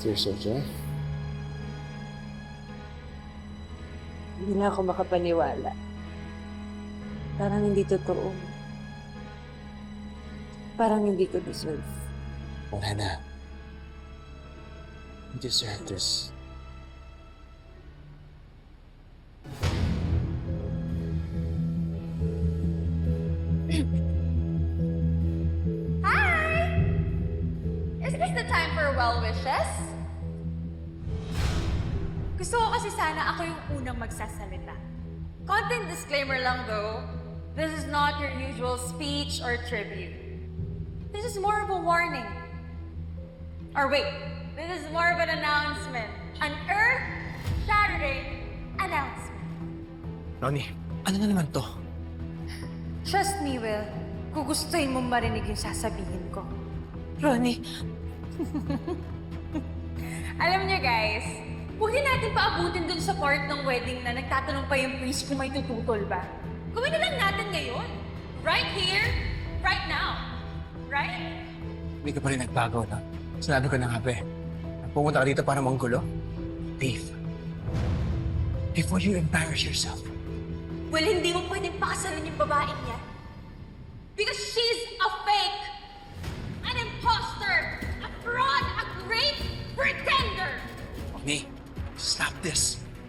Tears of joy? Hindi na ako makapaniwala. Parang hindi totoo. Parang hindi ko deserve. Wala na. You deserve this. Hi! Is this the time for well wishes? Gusto ko kasi sana ako yung unang magsasalita. Content disclaimer lang though, this is not your usual speech or tribute. This is more of a warning. Or wait, this is more of an announcement. An earth-shattering announcement. Ronnie, ano na naman to? Trust me, Will. Gugustuhin mong marinig yung sasabihin ko. Ronnie, Alam niyo guys, huwag din natin paabutin dun sa part ng wedding na nagtatanong pa yung priest kung may tututol ba. Gawin na lang natin ngayon. Right here, right now. Right? Hindi ka pa rin nagbago, no? Sinabi ko na nga, be. Pumunta ka dito para manggulo? Leave. Before you embarrass yourself. Well, hindi mo pwedeng pakasalan yung babaeng yan.